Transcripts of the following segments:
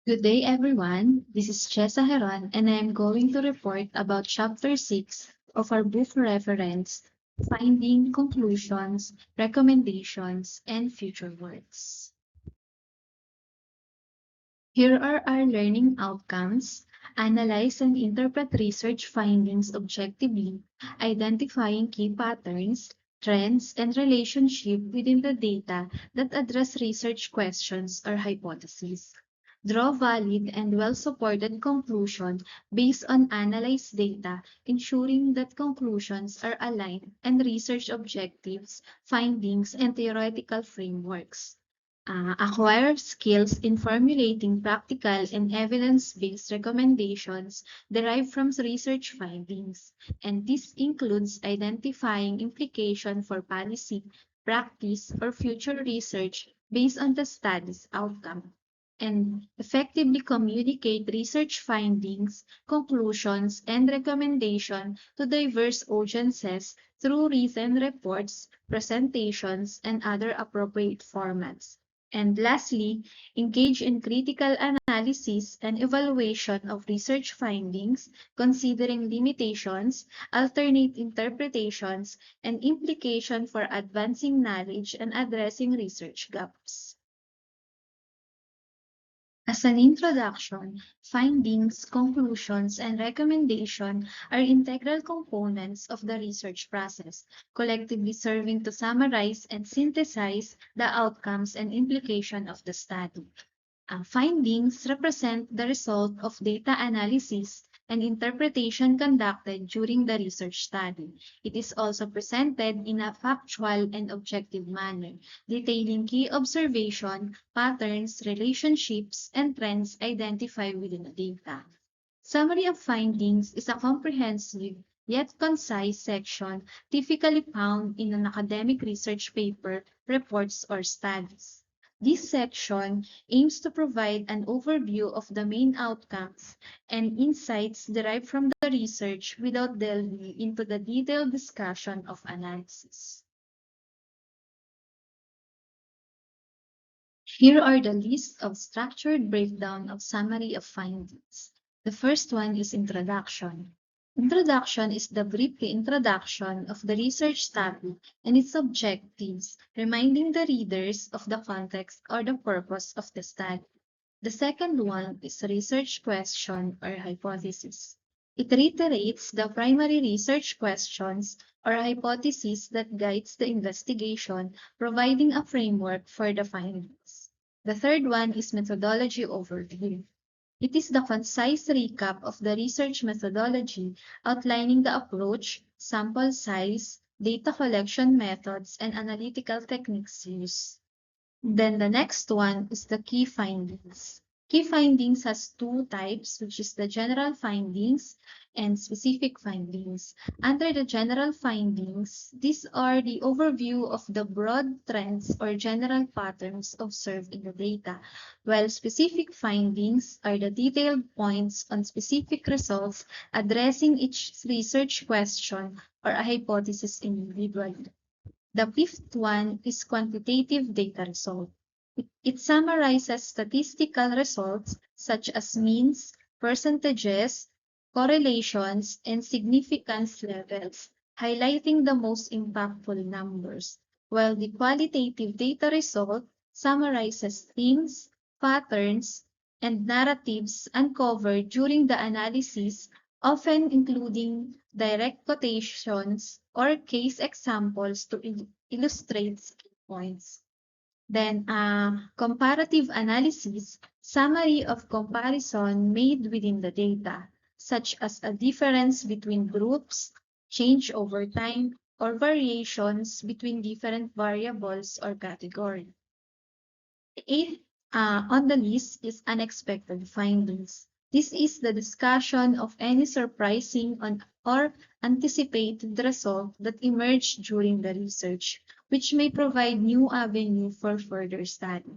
Good day, everyone. This is Chesa Heron, and I am going to report about Chapter 6 of our book reference, Finding Conclusions, Recommendations, and Future Works. Here are our learning outcomes. Analyze and interpret research findings objectively, identifying key patterns, trends, and relationships within the data that address research questions or hypotheses. Draw valid and well-supported conclusions based on analyzed data, ensuring that conclusions are aligned and research objectives, findings, and theoretical frameworks. Acquire skills in formulating practical and evidence-based recommendations derived from research findings, and this includes identifying implications for policy, practice, or future research based on the study's outcome, and effectively communicate research findings, conclusions, and recommendations to diverse audiences through written reports, presentations, and other appropriate formats. And lastly, engage in critical analysis and evaluation of research findings, considering limitations, alternate interpretations, and implications for advancing knowledge and addressing research gaps. As an introduction, findings, conclusions, and recommendations are integral components of the research process, collectively serving to summarize and synthesize the outcomes and implications of the study. Findings represent the result of data analysis and interpretation conducted during the research study. It is also presented in a factual and objective manner, detailing key observation, patterns, relationships, and trends identified within the data. Summary of findings is a comprehensive yet concise section typically found in an academic research paper, reports, or studies. This section aims to provide an overview of the main outcomes and insights derived from the research without delving into the detailed discussion of analysis. Here are the list of structured breakdown of summary of findings. The first one is introduction. Introduction is the brief introduction of the research topic and its objectives, reminding the readers of the context or the purpose of the study. The second one is research question or hypothesis. It reiterates the primary research questions or hypothesis that guides the investigation, providing a framework for the findings. The third one is methodology overview. It is the concise recap of the research methodology, outlining the approach, sample size, data collection methods, and analytical techniques used. Then the next one is the key findings. Key findings has two types, which is the general findings and specific findings. Under the general findings, these are the overview of the broad trends or general patterns observed in the data, while specific findings are the detailed points on specific results addressing each research question or a hypothesis individually. The fifth one is quantitative data result. It summarizes statistical results such as means, percentages, correlations, and significance levels, highlighting the most impactful numbers, while the qualitative data result summarizes themes, patterns, and narratives uncovered during the analysis, often including direct quotations or case examples to illustrate key points. Then, comparative analysis, summary of comparison made within the data, such as a difference between groups, change over time, or variations between different variables or categories. Eighth on the list is unexpected findings. This is the discussion of any surprising or anticipated result that emerged during the research, which may provide new avenue for further study.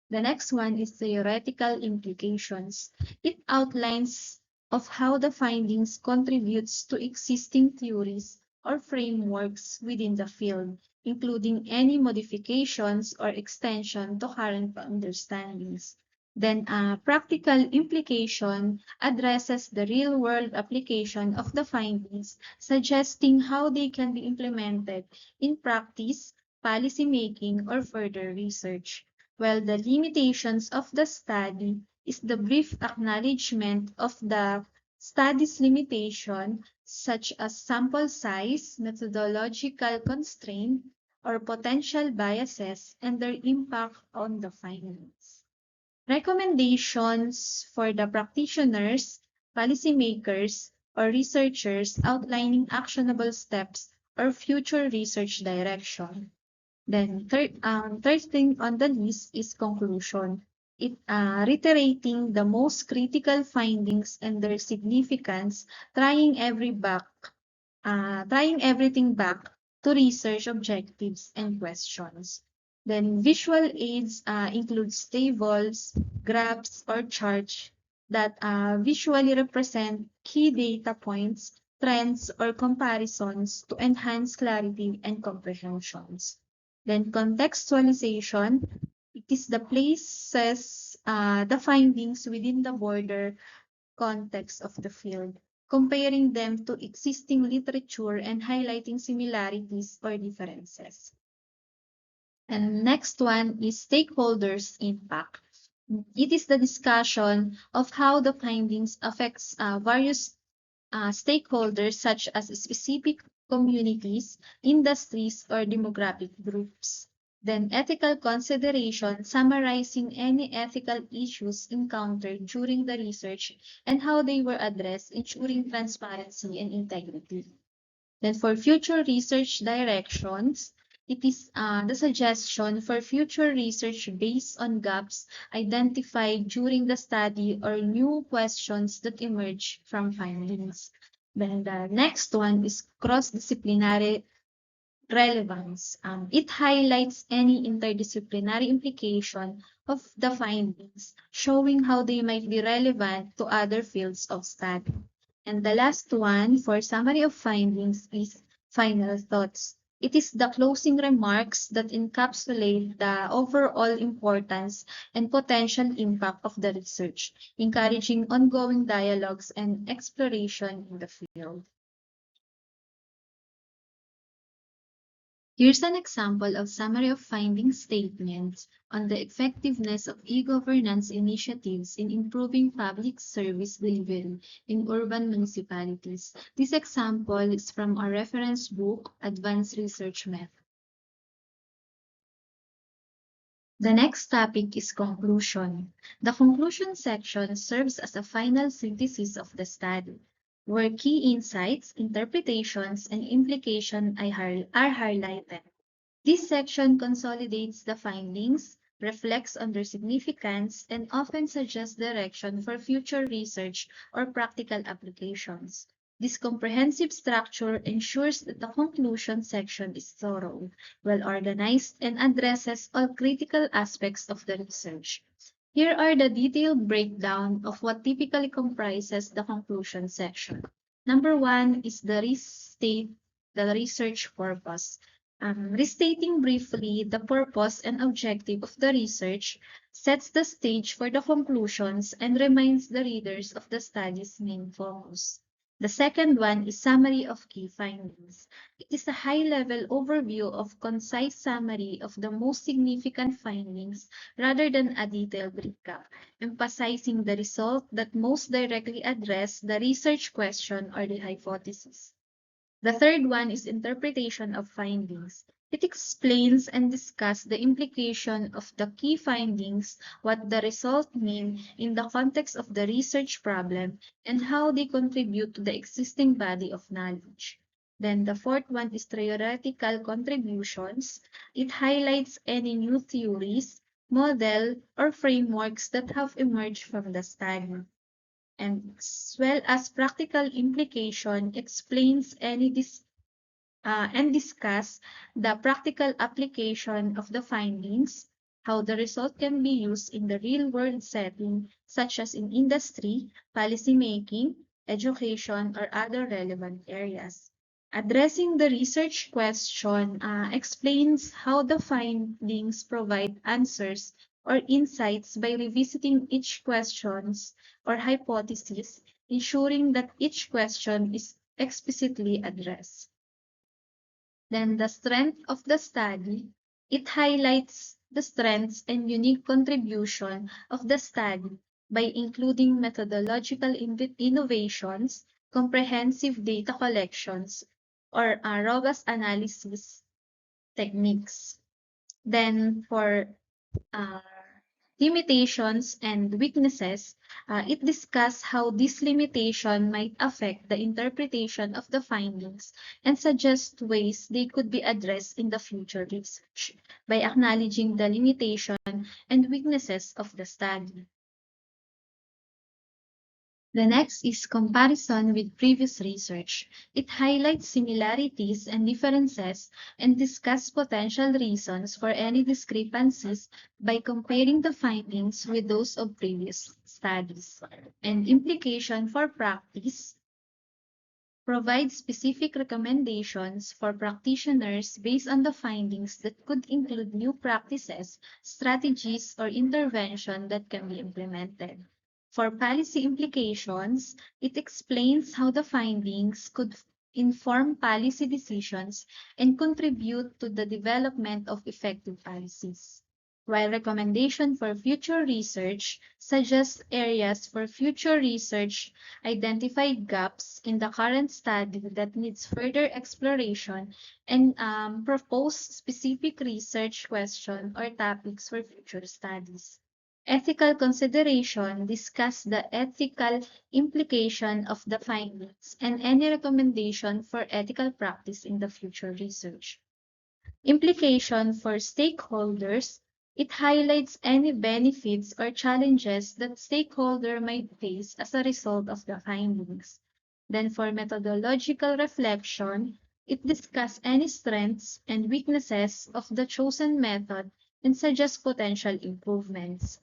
The next one is theoretical implications. It outlines of how the findings contributes to existing theories or frameworks within the field, including any modifications or extension to current understandings. Then practical implication addresses the real-world application of the findings, suggesting how they can be implemented in practice, policy making, or further research. While the limitations of the study is the brief acknowledgement of the study's limitation, such as sample size, methodological constraint, or potential biases and their impact on the findings. Recommendations for the practitioners, policymakers, or researchers outlining actionable steps or future research direction. Then third thing on the list is conclusion. It reiterating the most critical findings and their significance, trying everything back to research objectives and questions. Then visual aids includes tables, graphs, or charts that visually represent key data points, trends, or comparisons to enhance clarity and comprehensions. Then contextualization, it is the places the findings within the border context of the field, comparing them to existing literature and highlighting similarities or differences. And next one is stakeholders' impact. It is the discussion of how the findings affects various stakeholders such as specific communities, industries, or demographic groups. Then ethical consideration, summarizing any ethical issues encountered during the research and how they were addressed, ensuring transparency and integrity. Then for future research directions, it is the suggestion for future research based on gaps identified during the study or new questions that emerge from findings. Then the next one is cross-disciplinary relevance. It highlights any interdisciplinary implication of the findings, showing how they might be relevant to other fields of study. And the last one for summary of findings is final thoughts. It is the closing remarks that encapsulate the overall importance and potential impact of the research, encouraging ongoing dialogues and exploration in the field. Here's an example of summary of finding statements on the effectiveness of e-governance initiatives in improving public service delivery in urban municipalities. This example is from our reference book, Advanced Research Method. The next topic is conclusion. The conclusion section serves as a final synthesis of the study, where key insights, interpretations, and implications are highlighted. This section consolidates the findings, reflects on their significance, and often suggests direction for future research or practical applications. This comprehensive structure ensures that the conclusion section is thorough, well organized, and addresses all critical aspects of the research. Here are the detailed breakdown of what typically comprises the conclusion section. Number one is restate the research purpose. Restating briefly the purpose and objective of the research sets the stage for the conclusions and reminds the readers of the study's main focus. The second one is summary of key findings. It is a high-level overview of concise summary of the most significant findings rather than a detailed recap, emphasizing the result that most directly address the research question or the hypothesis. The third one is interpretation of findings. It explains and discusses the implication of the key findings, what the results mean in the context of the research problem, and how they contribute to the existing body of knowledge. Then the fourth one is theoretical contributions. It highlights any new theories, model, or frameworks that have emerged from the study, and as well as practical implication explains and discuss the practical application of the findings, how the result can be used in the real-world setting, such as in industry, policymaking, education, or other relevant areas. Addressing the research question explains how the findings provide answers or insights by revisiting each questions or hypothesis, ensuring that each question is explicitly addressed. Then the strength of the study, it highlights the strengths and unique contribution of the study by including methodological innovations, comprehensive data collections, or robust analysis techniques. Then for uh, limitations and weaknesses, it discusses how this limitation might affect the interpretation of the findings and suggests ways they could be addressed in the future research by acknowledging the limitation and weaknesses of the study. The next is comparison with previous research. It highlights similarities and differences and discusses potential reasons for any discrepancies by comparing the findings with those of previous studies. And implication for practice provides specific recommendations for practitioners based on the findings that could include new practices, strategies, or intervention that can be implemented. For policy implications, it explains how the findings could inform policy decisions and contribute to the development of effective policies. While recommendation for future research suggests areas for future research, identify gaps in the current study that needs further exploration, and propose specific research questions or topics for future studies. Ethical consideration discuss the ethical implication of the findings and any recommendation for ethical practice in the future research. Implication for stakeholders, it highlights any benefits or challenges that stakeholder might face as a result of the findings. Then for methodological reflection, it discusses any strengths and weaknesses of the chosen method and suggests potential improvements.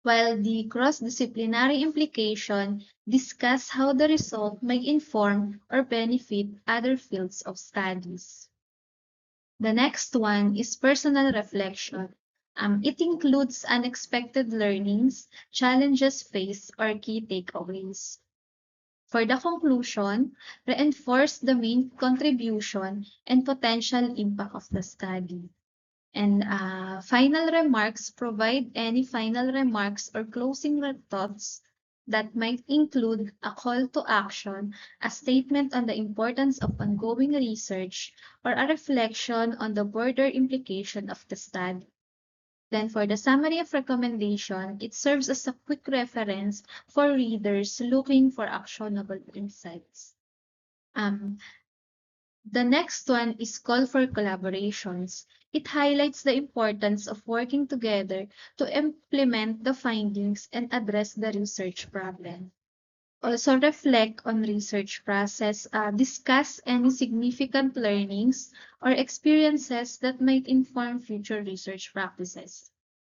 While the cross-disciplinary implication discuss how the result may inform or benefit other fields of studies. The next one is personal reflection. It includes unexpected learnings, challenges faced, or key takeaways. For the conclusion, reinforce the main contribution and potential impact of the study. And final remarks, provide any final remarks or closing thoughts that might include a call to action, a statement on the importance of ongoing research, or a reflection on the broader implication of the study. Then for the summary of recommendation, it serves as a quick reference for readers looking for actionable insights. The next one is call for collaborations. It highlights the importance of working together to implement the findings and address the research problem. Also reflect on research process, discuss any significant learnings or experiences that might inform future research practices.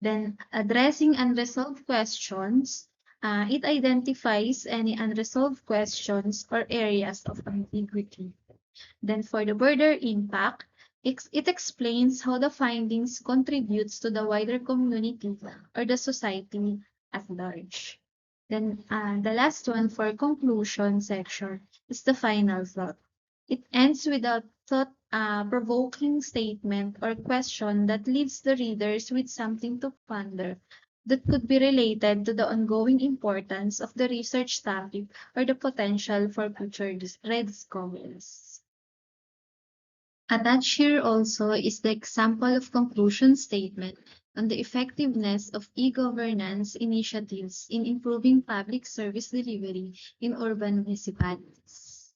Then addressing unresolved questions, it identifies any unresolved questions or areas of ambiguity. Then for the broader impact, it explains how the findings contributes to the wider community or the society at large. Then the last one for conclusion section is the final thought. It ends with a thought-provoking statement or question that leaves the readers with something to ponder that could be related to the ongoing importance of the research topic or the potential for future rediscoveries. Attached here also is the example of conclusion statement on the effectiveness of e-governance initiatives in improving public service delivery in urban municipalities.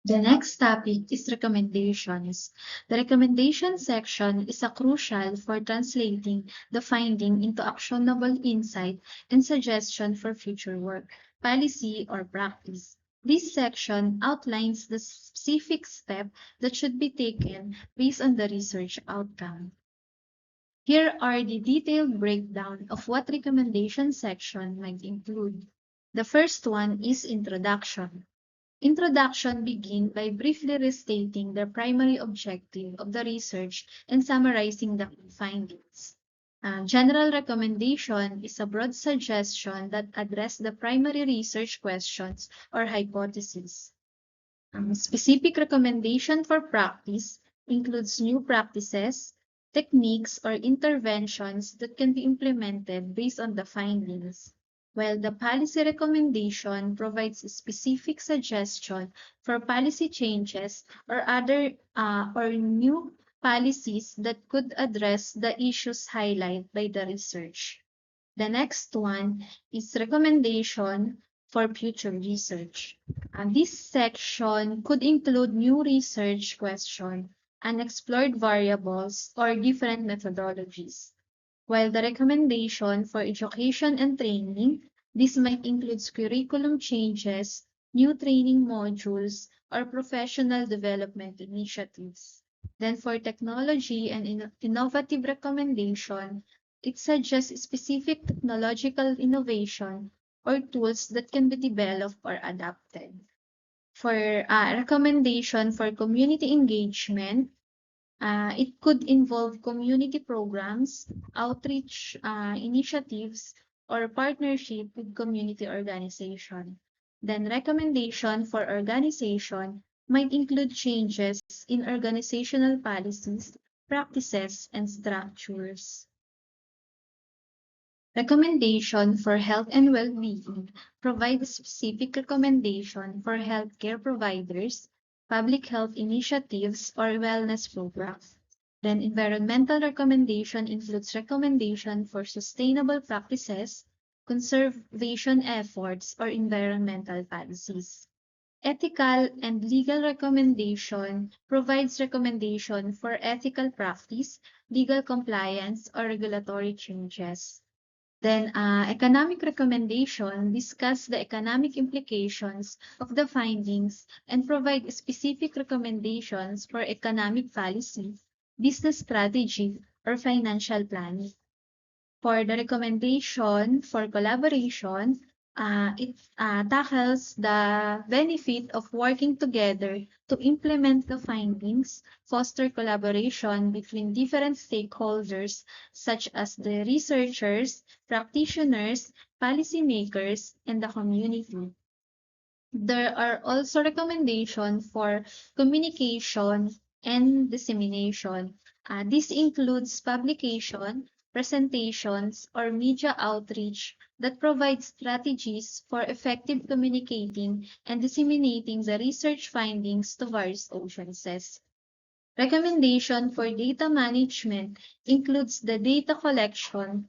The next topic is recommendations. The recommendation section is crucial for translating the finding into actionable insight and suggestion for future work, policy, or practice. This section outlines the specific step that should be taken based on the research outcome. Here are the detailed breakdown of what recommendation section might include. The first one is introduction. Introduction begin by briefly restating the primary objective of the research and summarizing the findings. General recommendation is a broad suggestion that address the primary research questions or hypotheses. Specific recommendation for practice includes new practices, techniques, or interventions that can be implemented based on the findings, while the policy recommendation provides a specific suggestion for policy changes or other or new policies that could address the issues highlighted by the research. The next one is recommendation for future research. This section could include new research questions, unexplored variables, or different methodologies. While the recommendation for education and training, this might include curriculum changes, new training modules, or professional development initiatives. Then for technology and innovative recommendation, it suggests specific technological innovation or tools that can be developed or adapted. For recommendation for community engagement, it could involve community programs, outreach initiatives, or partnership with community organization. Then recommendation for organization might include changes in organizational policies, practices, and structures. Recommendation for health and well-being provides specific recommendation for healthcare providers, public health initiatives, or wellness programs. Then environmental recommendation includes recommendation for sustainable practices, conservation efforts, or environmental policies. Ethical and legal recommendation provides recommendation for ethical practice, legal compliance, or regulatory changes. Then, economic recommendation discuss the economic implications of the findings and provide specific recommendations for economic policy, business strategy, or financial planning. For the recommendation for collaboration, it tackles the benefit of working together to implement the findings, foster collaboration between different stakeholders such as the researchers, practitioners, policymakers, and the community. There are also recommendations for communication and dissemination. This includes publication, presentations, or media outreach that provide strategies for effective communicating and disseminating the research findings to various audiences. Recommendation for data management includes the data collection,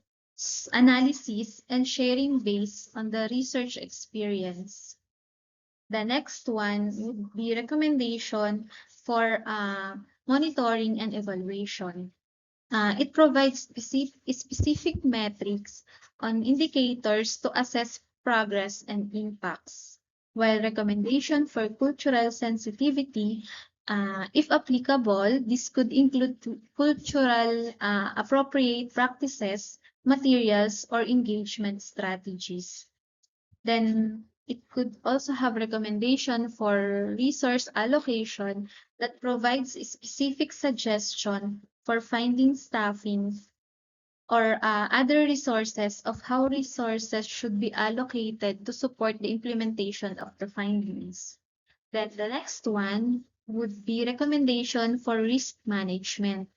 analysis, and sharing based on the research experience. The next one would be recommendation for monitoring and evaluation. It provides specific metrics on indicators to assess progress and impacts. While recommendation for cultural sensitivity, if applicable, this could include cultural appropriate practices, materials, or engagement strategies. Then it could also have recommendation for resource allocation that provides a specific suggestion for finding staffing or other resources of how resources should be allocated to support the implementation of the findings. Then the next one would be recommendation for risk management.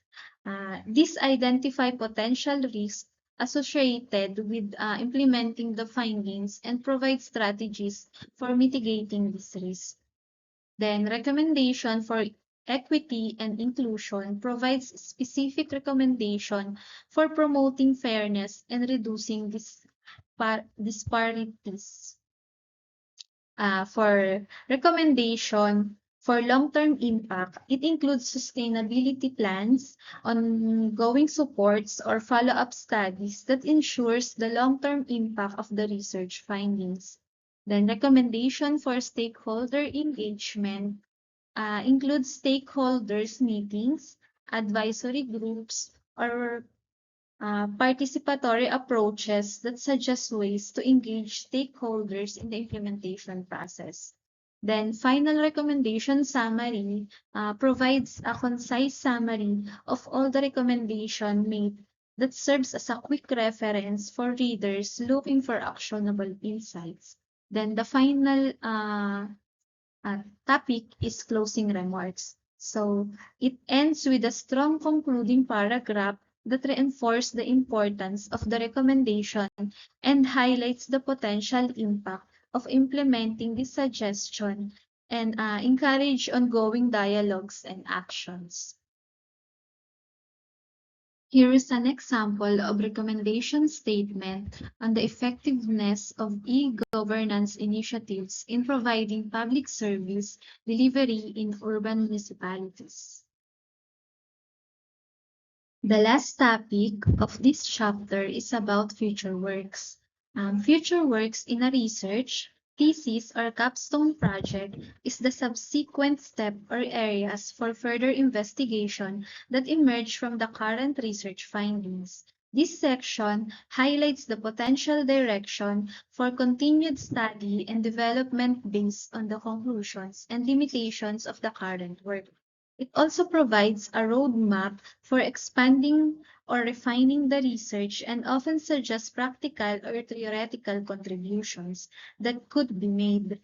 These identify potential risks associated with implementing the findings and provide strategies for mitigating these risks. Then recommendation for equity and inclusion provides specific recommendation for promoting fairness and reducing disparities. For recommendation for long-term impact, it includes sustainability plans, ongoing supports, or follow-up studies that ensures the long-term impact of the research findings. Then recommendation for stakeholder engagement includes stakeholders meetings, advisory groups, or participatory approaches that suggest ways to engage stakeholders in the implementation process. Then final recommendation summary provides a concise summary of all the recommendation made that serves as a quick reference for readers looking for actionable insights. Then the final topic is closing remarks. So it ends with a strong concluding paragraph that reinforces the importance of the recommendation and highlights the potential impact of implementing this suggestion and encourage ongoing dialogues and actions. Here is an example of recommendation statement on the effectiveness of e-governance initiatives in providing public service delivery in urban municipalities. The last topic of this chapter is about future works. Future works in a research, thesis, or capstone project is the subsequent step or areas for further investigation that emerge from the current research findings. This section highlights the potential direction for continued study and development based on the conclusions and limitations of the current work. It also provides a roadmap for expanding or refining the research and often suggests practical or theoretical contributions that could be made.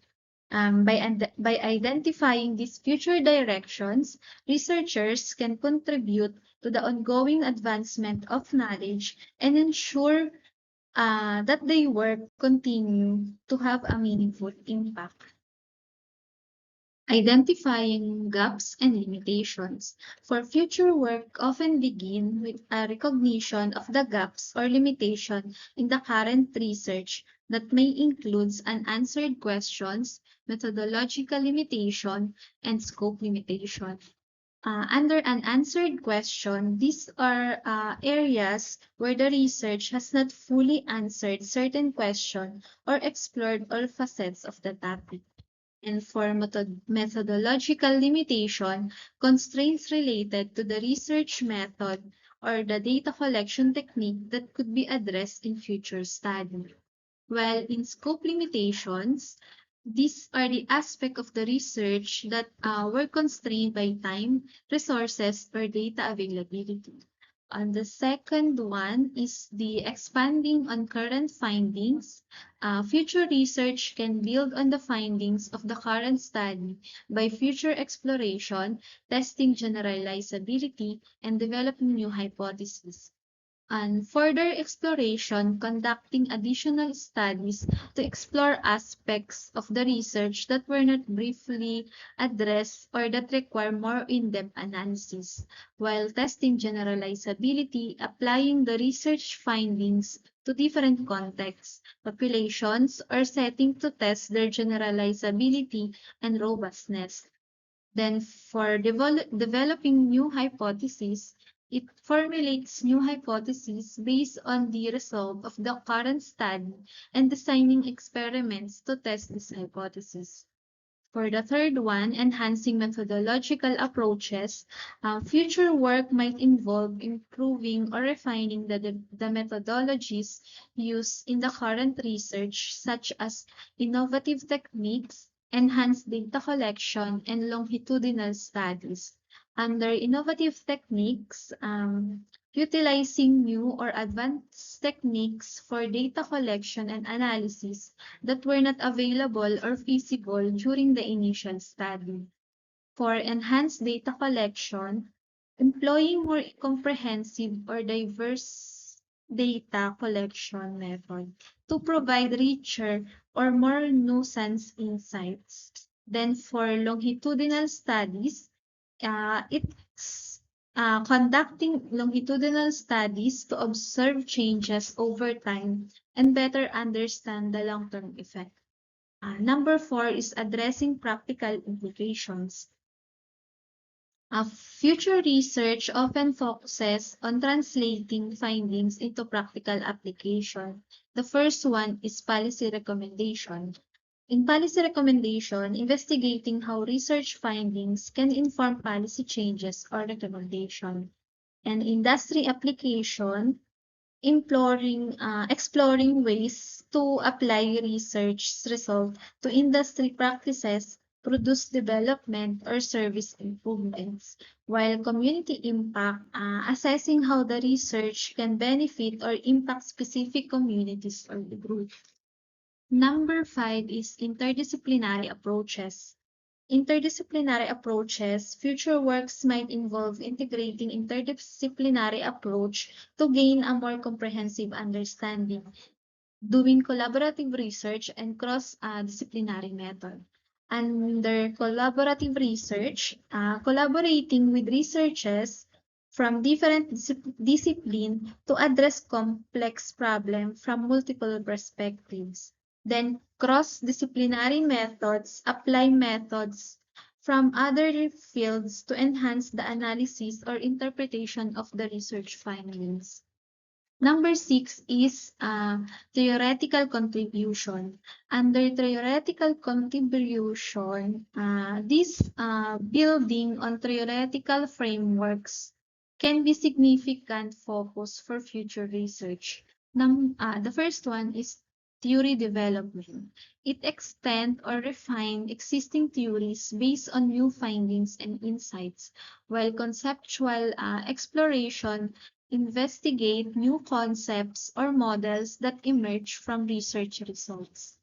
By identifying these future directions, researchers can contribute to the ongoing advancement of knowledge and ensure that their work continue to have a meaningful impact. Identifying gaps and limitations. For future work often begin with a recognition of the gaps or limitation in the current research that may include unanswered questions, methodological limitation, and scope limitation. Under unanswered question, these are areas where the research has not fully answered certain questions or explored all facets of the topic. And for methodological limitation, constraints related to the research method or the data collection technique that could be addressed in future study. While in scope limitations, these are the aspects of the research that were constrained by time, resources, or data availability. And the second one is the expanding on current findings. Future research can build on the findings of the current study by future exploration, testing generalizability, and developing new hypotheses. And further exploration, conducting additional studies to explore aspects of the research that were not briefly addressed or that require more in-depth analysis, while testing generalizability, applying the research findings to different contexts, populations, or settings to test their generalizability and robustness. Then for developing new hypotheses, it formulates new hypotheses based on the result of the current study and designing experiments to test this hypothesis. For the third one, enhancing methodological approaches, future work might involve improving or refining the methodologies used in the current research, such as innovative techniques, enhanced data collection, and longitudinal studies. Under innovative techniques, utilizing new or advanced techniques for data collection and analysis that were not available or feasible during the initial study. For enhanced data collection, employing more comprehensive or diverse data collection method to provide richer or more nuanced insights. Then for longitudinal studies, it's conducting longitudinal studies to observe changes over time and better understand the long-term effect. Number 4 is addressing practical implications. Future research often focuses on translating findings into practical application. The first one is policy recommendation. In policy recommendation, investigating how research findings can inform policy changes or recommendation. And industry application, exploring ways to apply research results to industry practices produce development or service improvements, while community impact, assessing how the research can benefit or impact specific communities or the group. Number 5 is interdisciplinary approaches. Interdisciplinary approaches, future works might involve integrating interdisciplinary approach to gain a more comprehensive understanding, doing collaborative research and cross-disciplinary method. Under collaborative research, collaborating with researchers from different disciplines to address complex problems from multiple perspectives. Then cross-disciplinary methods apply methods from other fields to enhance the analysis or interpretation of the research findings. Number 6 is theoretical contribution. Under theoretical contribution, this building on theoretical frameworks can be significant focus for future research. The first one is theory development. It extends or refines existing theories based on new findings and insights, while conceptual exploration investigate new concepts or models that emerge from research results.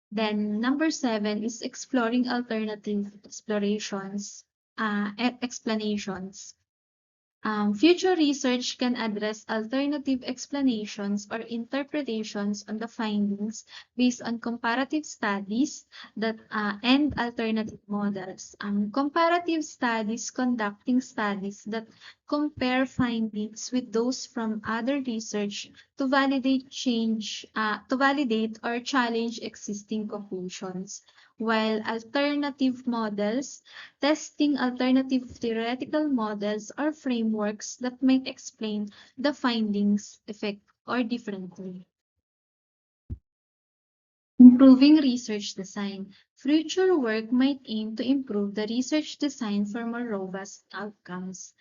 Then number 7 is exploring alternative explanations. Future research can address alternative explanations or interpretations on the findings based on comparative studies and alternative models. Comparative studies conducting studies that compare findings with those from other research to validate or challenge existing conclusions, while alternative models testing alternative theoretical models or frameworks that might explain the findings effect or differently. Improving research design. Future work might aim to improve the research design for more robust outcomes.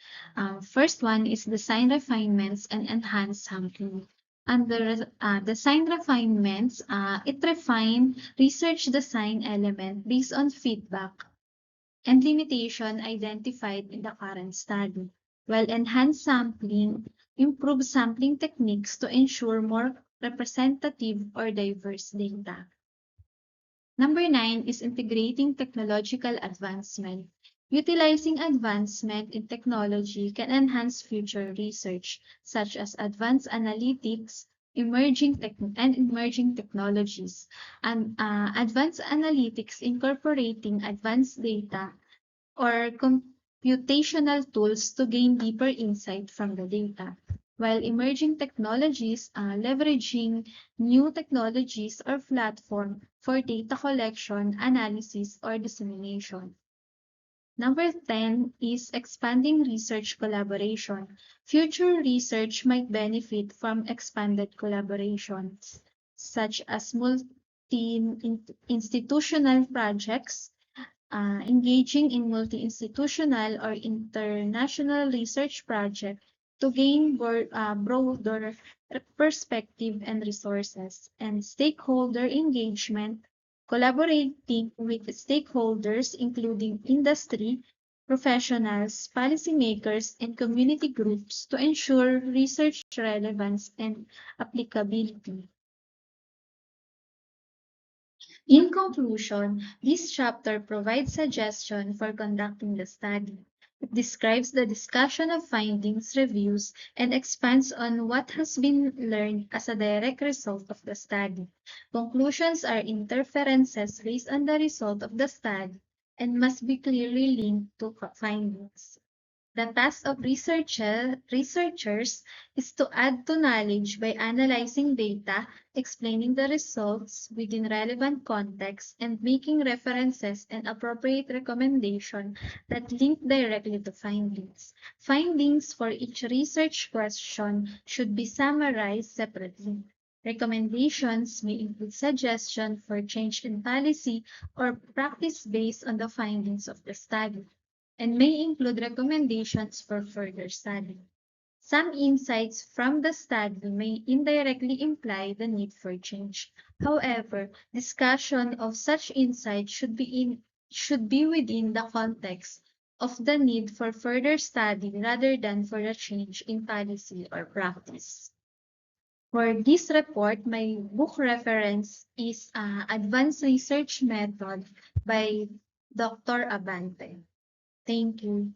First one is design refinements and enhanced sampling. Under design refinements, it refines research design element based on feedback and limitation identified in the current study, while enhanced sampling improves sampling techniques to ensure more representative or diverse data. Number 9 is integrating technological advancement. Utilizing advancement in technology can enhance future research, such as advanced analytics, emerging technologies, and advanced analytics incorporating advanced data or computational tools to gain deeper insight from the data, while emerging technologies leveraging new technologies or platform for data collection, analysis, or dissemination. Number 10 is expanding research collaboration. Future research might benefit from expanded collaborations, such as multi-institutional projects, engaging in multi-institutional or international research projects to gain broader perspective and resources, and stakeholder engagement, collaborating with stakeholders including industry, professionals, policymakers, and community groups to ensure research relevance and applicability. In conclusion, this chapter provides suggestions for conducting the study. It describes the discussion of findings, reviews, and expands on what has been learned as a direct result of the study. Conclusions are inferences based on the result of the study and must be clearly linked to findings. The task of researchers is to add to knowledge by analyzing data, explaining the results within relevant context, and making references and appropriate recommendations that link directly to findings. Findings for each research question should be summarized separately. Recommendations may include suggestions for change in policy or practice based on the findings of the study, and may include recommendations for further study. Some insights from the study may indirectly imply the need for change. However, discussion of such insights should be should be within the context of the need for further study rather than for a change in policy or practice. For this report, my book reference is Advanced Research Method by Dr. Abante. Thank you.